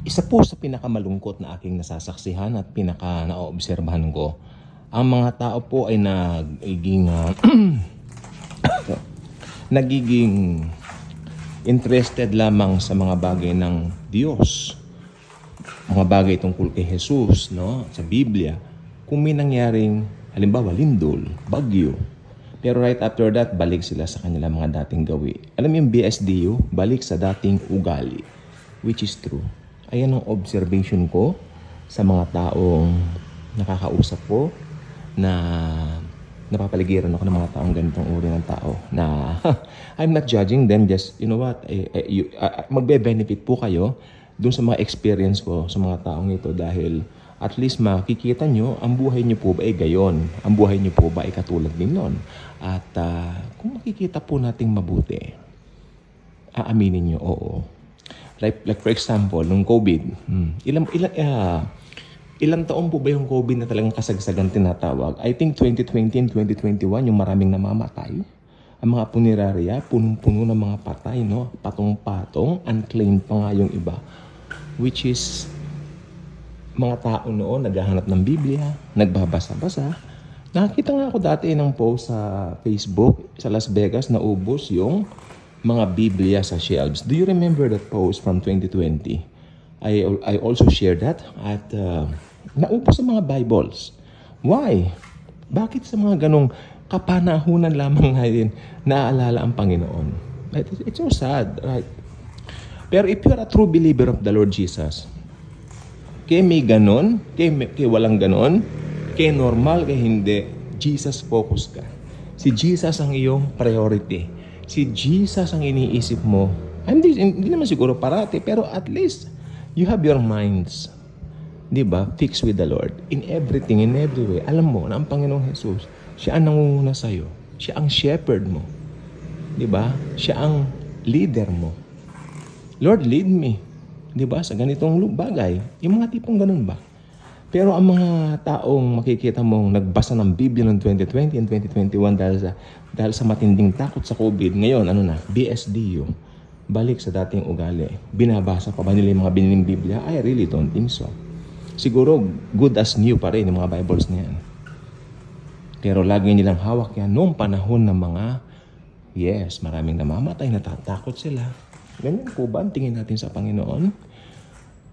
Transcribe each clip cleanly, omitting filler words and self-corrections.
isa po sa pinakamalungkot na aking nasasaksihan at pinaka-naobserbahan ko, ang mga tao po ay nagiging interested lamang sa mga bagay ng Diyos. Mga bagay tungkol kay Jesus, no? Sa Biblia. Kung may nangyaring, halimbawa, lindol, bagyo. Pero right after that, balik sila sa kanilang mga dating gawi. Alam mo yung BSDU? Balik sa dating ugali. Which is true. Ayan ang observation ko sa mga taong nakakausap ko na napapaligiran ako ng mga taong ganitong uri ng tao na I'm not judging them, just you know what, magbe-benefit po kayo dun sa mga experience ko sa mga taong ito dahil at least makikita nyo ang buhay nyo po ba ay gayon, ang buhay nyo po ba ay katulad din nun. At kung makikita po nating mabuti, aaminin nyo, oo. Like for example, nung COVID, ilang taon po ba yung COVID na talagang kasagsagan tinatawag? I think 2020 and 2021, yung maraming namamatay. Ang mga punerarya, punong-puno ng mga patay, no? Patong-patong, unclaimed pa nga yung iba. Which is, mga tao noon, naghahanap ng Biblia, nagbabasa-basa. Nakakita nga ako dati ng post sa Facebook, sa Las Vegas, na ubos yung mga Biblia sa shelves. Do you remember that post from 2020? I also shared that at naubos sa mga Bibles. Why? Bakit sa mga ganong kapanahunan lamang ngayon naaalala ang Panginoon? It's so sad, right? Pero if you're a true believer of the Lord Jesus, kaya may ganon, kaya walang ganon, kaya normal, kaya hindi, Jesus focus ka. Si Jesus ang iyong priority. Si Jesus ang iniisip mo. Hindi naman siguro parati, pero at least you have your minds, di ba, fixed with the Lord. In everything, in every way. Alam mo na ang Panginoong Jesus, siya ang nangunguna sa'yo. Siya ang shepherd mo. Di ba? Siya ang leader mo. Lord, lead me. Di ba? Sa ganitong bagay. Yung mga tipong ganun ba? Pero ang mga taong makikita mong nagbasa ng Biblia noong 2020 and 2021 dahil sa matinding takot sa COVID, ngayon, BSDU, balik sa dating ugali. Binabasa pa ba nila yung mga biniling Biblia? I really don't think so. Siguro, good as new pa rin yung mga Bibles na yan. Pero lagi nilang hawak yan noong panahon ng mga, yes, maraming namamatay, natatakot sila. Ganyan po ba ang tingin natin sa Panginoon?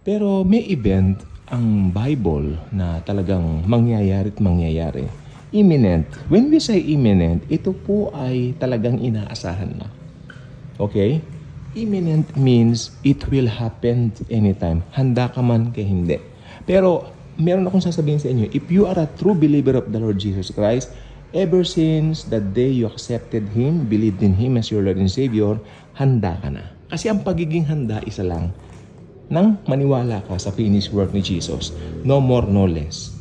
Pero may event ang Bible na talagang mangyayari at mangyayari. Imminent. When we say imminent, ito po ay talagang inaasahan na. Okay? Imminent means it will happen anytime. Handa ka man kay hindi. Pero meron akong sasabihin sa inyo, if you are a true believer of the Lord Jesus Christ, ever since the day you accepted Him, believed in Him as your Lord and Savior, handa ka na. Kasi ang pagiging handa, isa lang, nang maniwala ka sa finished work ni Jesus. No more, no less.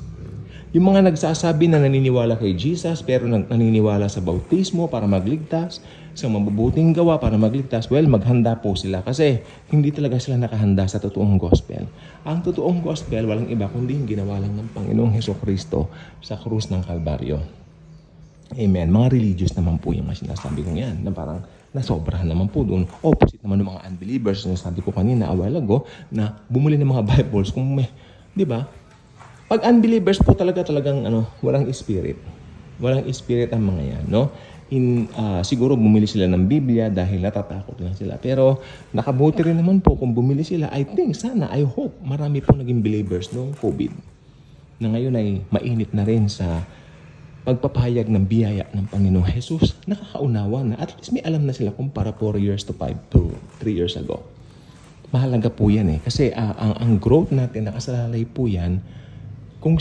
Yung mga nagsasabi na naniniwala kay Jesus pero naniniwala sa bautismo para magligtas, sa mabubuting gawa para magligtas, well, maghanda po sila kasi hindi talaga sila nakahanda sa totoong gospel. Ang totoong gospel, walang iba kundi yung ginawa lang ng Panginoong Hesukristo sa krus ng Kalbaryo. Amen. Mga religious naman po yung mga sinasabi kong yan na parang nasobrahan naman po doon. Opposite naman ng mga unbelievers na sabi ko kanina a while ago na bumuli ng mga Bibles kung may, di ba? Pag unbelievers po talagang walang spirit. Walang spirit ang mga yan, no? Siguro bumili sila ng Biblia dahil natatakot lang sila. Pero nakabuti rin naman po kung bumili sila. I think, I hope, marami po naging believers noong COVID na ngayon ay mainit na rin sa pagpapahayag ng biyaya ng Panginoong Jesus. Nakakaunawa na. At least may alam na sila kung para 4 years to 5 to 3 years ago. Mahalaga po yan eh. Kasi ang growth natin, nakasalalay po yan kung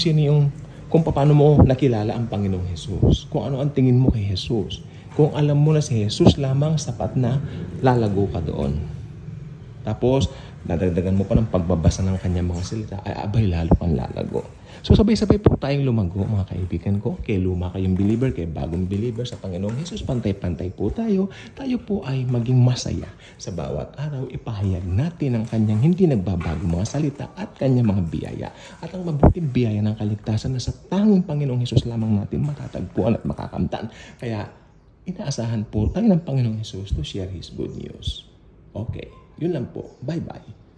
paano mo nakilala ang Panginoong Jesus. Kung ano ang tingin mo kay Jesus. Kung alam mo na si Jesus lamang sapat na, lalago ka doon. Tapos, nadagdagan mo pa ng pagbabasa ng kanyang mga salita, ay abay lalo kang lalago. So sabay-sabay po tayong lumago, mga kaibigan ko. Kay luma kayong believer, kay bagong believer sa Panginoong Jesus, pantay-pantay po tayo. Tayo po ay maging masaya sa bawat araw. Ipahayag natin ang kanyang hindi nagbabago mga salita at kanyang mga biyaya. At ang mabuting biyaya ng kaligtasan na sa tanging Panginoong Jesus lamang natin matatagpuan at makakamtan. Kaya inaasahan po tayo ng Panginoong Jesus to share His good news. Okay, yun lang po. Bye-bye.